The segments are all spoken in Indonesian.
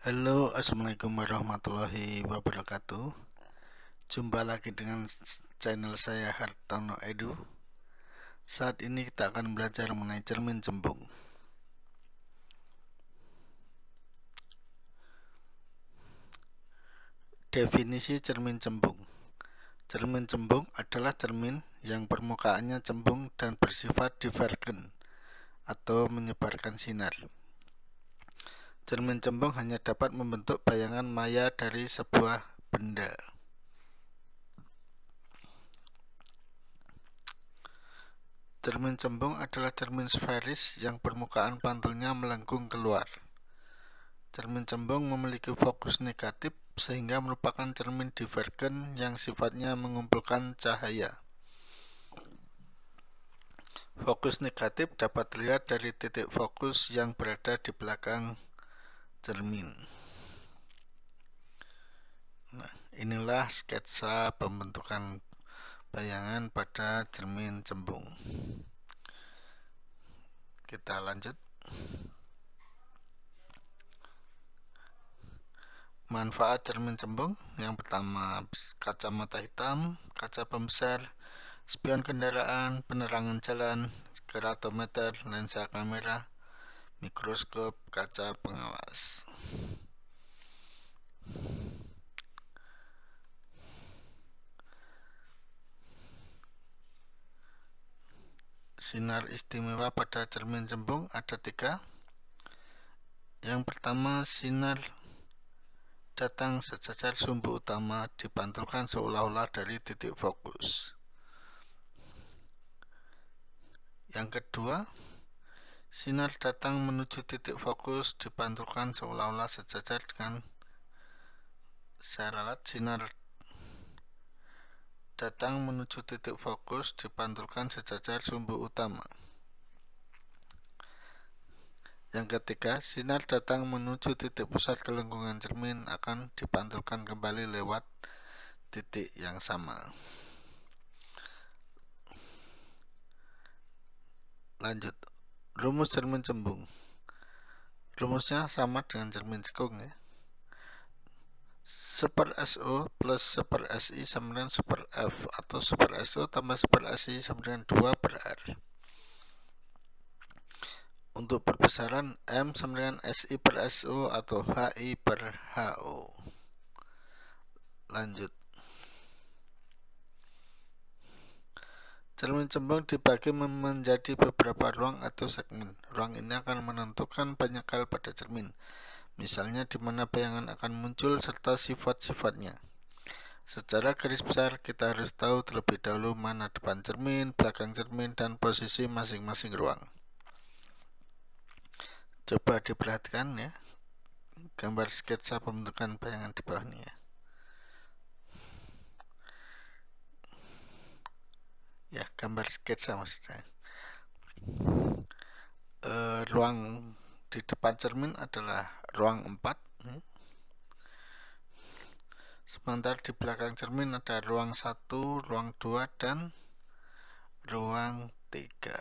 Halo, assalamualaikum warahmatullahi wabarakatuh. Jumpa lagi dengan channel saya Hartono Edu. Saat ini kita akan belajar mengenai cermin cembung. Definisi cermin cembung. Cermin cembung adalah cermin yang permukaannya cembung dan bersifat divergen atau menyebarkan sinar. Cermin cembung hanya dapat membentuk bayangan maya dari sebuah benda. Cermin cembung adalah cermin sferis yang permukaan pantulnya melengkung keluar. Cermin cembung memiliki fokus negatif sehingga merupakan cermin divergen yang sifatnya mengumpulkan cahaya. Fokus negatif dapat dilihat dari titik fokus yang berada di belakang cermin. Nah, inilah sketsa pembentukan bayangan pada cermin cembung. Kita lanjut. Manfaat cermin cembung yang pertama, kacamata hitam, kaca pembesar, spion kendaraan, penerangan jalan, keratometer, lensa kamera, mikroskop, kaca pengawas. Sinar istimewa pada cermin cembung ada 3. Yang pertama, sinar datang sejajar sumbu utama dipantulkan seolah-olah dari titik fokus. Yang kedua, sinar datang menuju titik fokus dipantulkan seolah-olah sejajar dengan sinar datang menuju titik fokus dipantulkan sejajar sumbu utama. Yang ketiga, sinar datang menuju titik pusat kelengkungan cermin akan dipantulkan kembali lewat titik yang sama. Lanjut, rumus cermin cembung. Rumusnya sama dengan cermin cekung ya. 1/SO plus 1/SI sama dengan 1/F atau 1/SO tambah 1/SI sama dengan 2/R. Untuk perbesaran M sama dengan SI/SO atau HI/HO. Lanjut. Cermin cembung dibagi menjadi beberapa ruang atau segmen. Ruang ini akan menentukan banyak hal pada cermin. Misalnya di mana bayangan akan muncul serta sifat-sifatnya. Secara garis besar kita harus tahu terlebih dahulu mana depan cermin, belakang cermin, dan posisi masing-masing ruang. Coba diperhatikan ya, gambar sketsa pembentukan bayangan di bawah ini ya. Ya, gambar sketsa maksudnya. Ruang di depan cermin adalah ruang 4 ya. Sementara di belakang cermin ada ruang 1, ruang 2, dan ruang 3.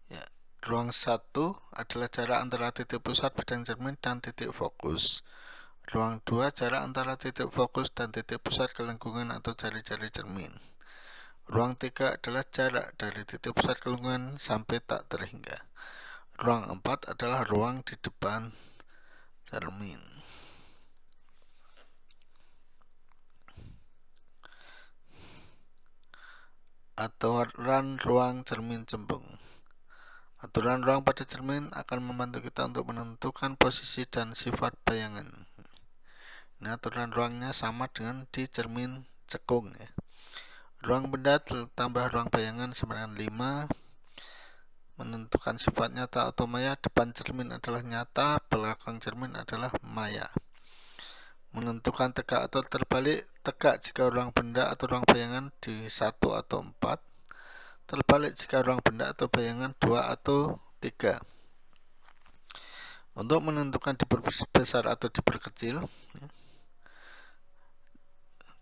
Ya, ruang 1 adalah jarak antara titik pusat bidang cermin dan titik fokus. Ruang 2 jarak antara titik fokus dan titik pusat kelengkungan atau jari-jari cermin. Ruang 3 adalah jarak dari titik pusat kelengkungan sampai tak terhingga. Ruang 4 adalah ruang di depan cermin. Aturan ruang cermin cembung. Aturan ruang pada cermin akan membantu kita untuk menentukan posisi dan sifat bayangan. Nah, aturan ruangnya sama dengan di cermin cekung ya. Ruang benda tambah ruang bayangan sama dengan 5. Menentukan sifat nyata atau maya, depan cermin adalah nyata, belakang cermin adalah maya. Menentukan tegak atau terbalik, tegak jika ruang benda atau ruang bayangan di 1 atau 4, terbalik jika ruang benda atau bayangan 2 atau 3. Untuk menentukan diperbesar atau diperkecil,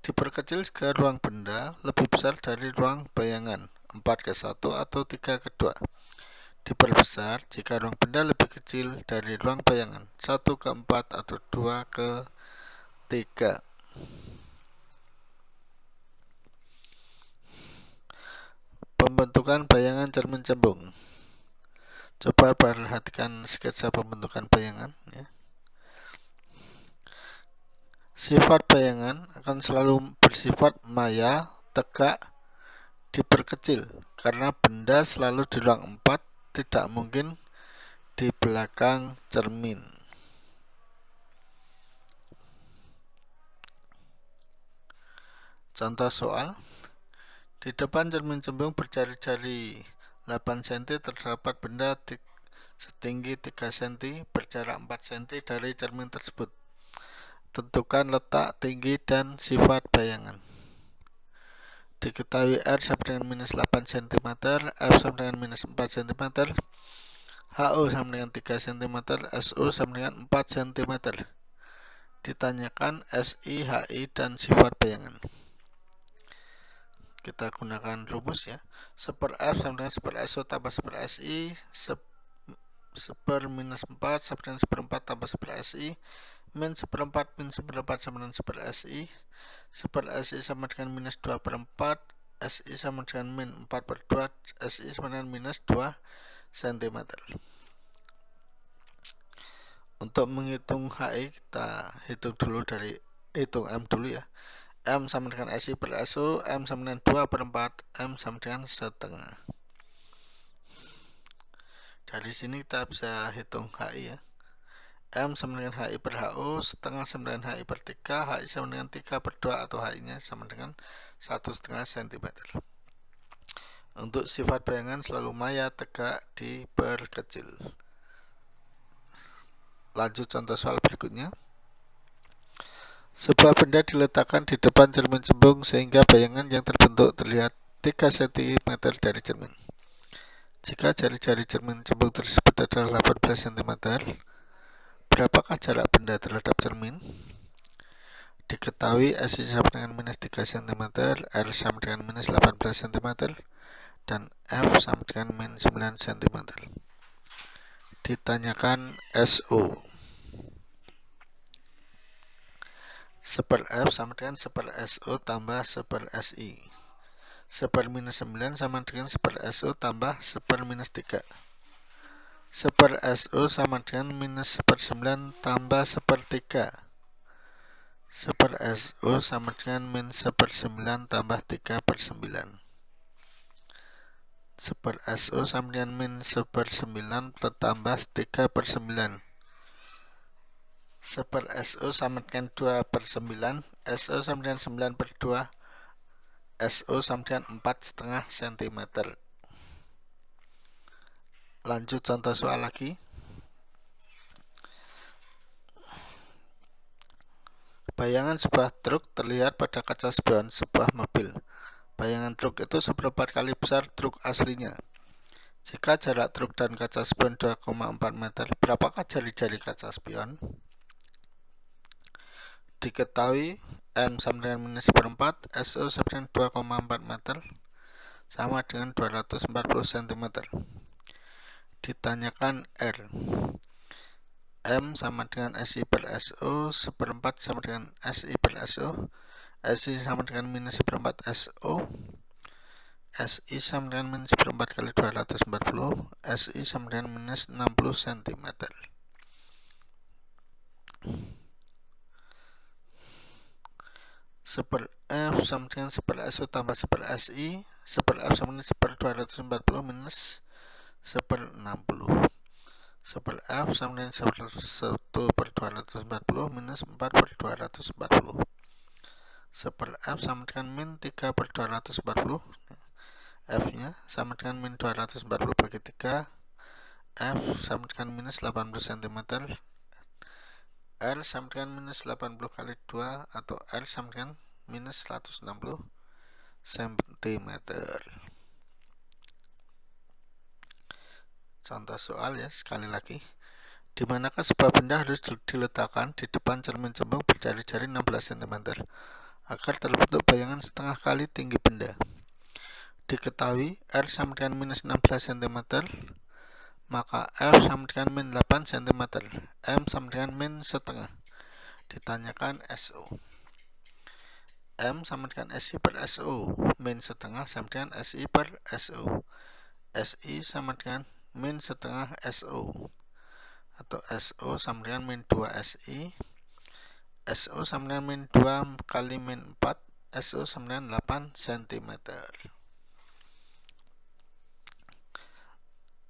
Diperkecil jika ruang benda lebih besar dari ruang bayangan 4:1 atau 3:2. Diperbesar jika ruang benda lebih kecil dari ruang bayangan 1/4 atau 2/3. Pembentukan bayangan cermin cembung. Coba perhatikan sketsa pembentukan bayangan ya. Sifat bayangan akan selalu bersifat maya, tegak, diperkecil karena benda selalu di ruang 4, tidak mungkin di belakang cermin. Contoh soal, di depan cermin cembung berjari-jari 8 cm terdapat benda setinggi 3 cm berjarak 4 cm dari cermin tersebut. Tentukan letak, tinggi, dan sifat bayangan. Diketahui R sama dengan minus 8 cm, F sama dengan minus 4 cm, HO sama dengan 3 cm, SO sama dengan 4 cm. Ditanyakan SI, HI, dan sifat bayangan. Kita gunakan rumus ya. 1/F sama dengan 1/SO tambah 1/SI, 1/-4 sama dengan 1/4 tambah 1/SI, min 1/4 min 1/4 sama dengan 1/SI, 1/SI sama dengan minus 2/4, SI sama dengan min 4/2, SI sama dengan minus 2 cm. Untuk menghitung HI, kita hitung dulu dari M dulu ya. M sama dengan SI per SO, M sama dengan 2/4, M sama dengan setengah. Dari sini kita bisa hitung HI ya. M sama dengan HI per HO, setengah sama dengan HI per 3, HI sama dengan 3/2 atau HI nya sama dengan 1,5 cm. Untuk sifat bayangan selalu maya, tegak, diperkecil. Lanjut contoh soal berikutnya. Sebuah benda diletakkan di depan cermin cembung sehingga bayangan yang terbentuk terlihat 3 cm dari cermin. Jika jari-jari cermin cembung tersebut adalah 18 cm, berapakah jarak benda terhadap cermin? Diketahui SI sama dengan minus 3 cm, R sama dengan minus 18 cm, dan F sama dengan min 9 cm. Ditanyakan SO. 1/F sama dengan 1/SO tambah 1/SI. 1/-9 sama dengan 1/SO tambah 1/-3. 1/SO sama dengan minus 1/9 tambah 1/3. 1/SO sama dengan min 1/9 tambah 3/9. 1/SO sama dengan min 1/9 tambah 3/9. 1/SO sama dengan 2/9, SO sama dengan 9/2, SO sama dengan 4,5 cm. Lanjut contoh soal lagi. Bayangan sebuah truk terlihat pada kaca spion sebuah mobil. Bayangan truk itu seperempat kali besar truk aslinya. Jika jarak truk dan kaca spion 2,4 meter, berapakah jari-jari kaca spion? Diketahui M sama dengan minus 1/4, SO sama dengan 2,4 meter, sama dengan 240 cm. Ditanyakan R. M sama dengan SI per SO, 1/4 sama dengan SI per SO, SI sama dengan minus 1/4 SO, SI sama dengan minus 1/4 kali 240, SI sama dengan minus 60 cm. F sama dengan 1/SO tambah 1/SI, 1/F sama dengan 1/240 minus 1/60. 1/F sama dengan 1/240 minus 4/240. 1/F sama dengan min 3/240. F nya sama dengan min 240 bagi 3. F sama dengan minus 80 cm. R sama dengan minus 80 kali 2 atau R sama dengan minus 160 cm. Contoh soal ya, sekali lagi. Di manakah sebuah benda harus diletakkan di depan cermin cembung berjari-jari 16 cm? agar terbentuk bayangan setengah kali tinggi benda. Diketahui R sama dengan minus 16 cm, maka F sama dengan min 8 cm, M sama dengan min setengah. Ditanyakan SO. M sama dengan SI per SO, min setengah sama dengan SI per SO. SI sama dengan min setengah SO, atau SO sama dengan min 2 SI. SO sama dengan min 2 kali min 4, SO sama dengan 8 cm.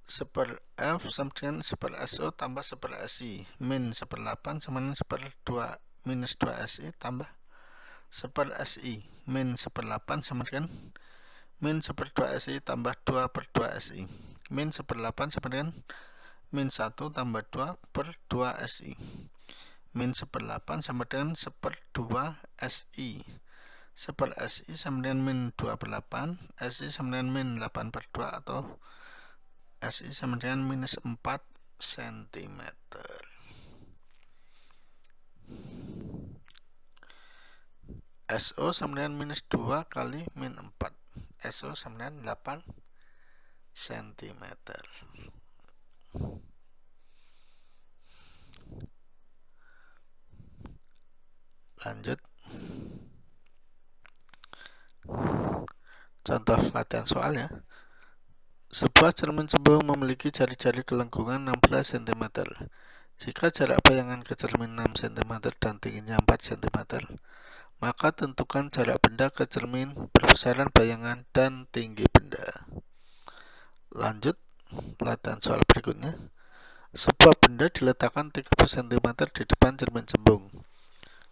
Seper F sama dengan seper SO tambah seper SI, min seper 8 sama dengan seper 2 minus 2 SI tambah seper SI, min seper 8 sama dengan min seper 2 SI tambah 2 per 2 SI. Min seper 8 sama dengan min 1 tambah 2 per 2 SI. Min seper 8 sama dengan seper 2 SI. Seper SI sama dengan min 2 per 8, SI sama dengan min 8 per 2, atau SI sama dengan minus 4 cm. SO sama dengan minus 2 kali min 4, SO sama dengan 8 cm. Lanjut. Contoh latihan soalnya. Sebuah cermin cembung memiliki jari-jari kelengkungan 16 cm. Jika jarak bayangan ke cermin 6 cm dan tingginya 4 cm, maka tentukan jarak benda ke cermin, perbesaran bayangan, dan tinggi benda. Lanjut, latihan soal berikutnya. Sebuah benda diletakkan 30 cm di depan cermin cembung.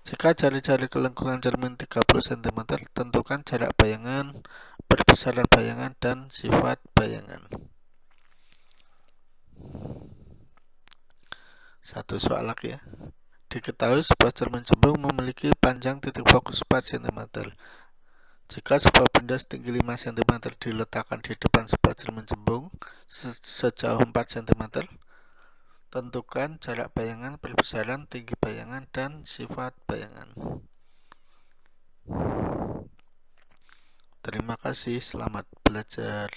Jika jari-jari kelengkungan cermin 30 cm, tentukan jarak bayangan, perbesaran bayangan, dan sifat bayangan. Satu soal lagi ya. Diketahui sebuah cermin cembung memiliki panjang titik fokus 4 cm. Jika sebuah benda setinggi 5 cm diletakkan di depan sebuah cermin cembung sejauh 4 cm, tentukan jarak bayangan, perbesaran, tinggi bayangan, dan sifat bayangan. Terima kasih, selamat belajar.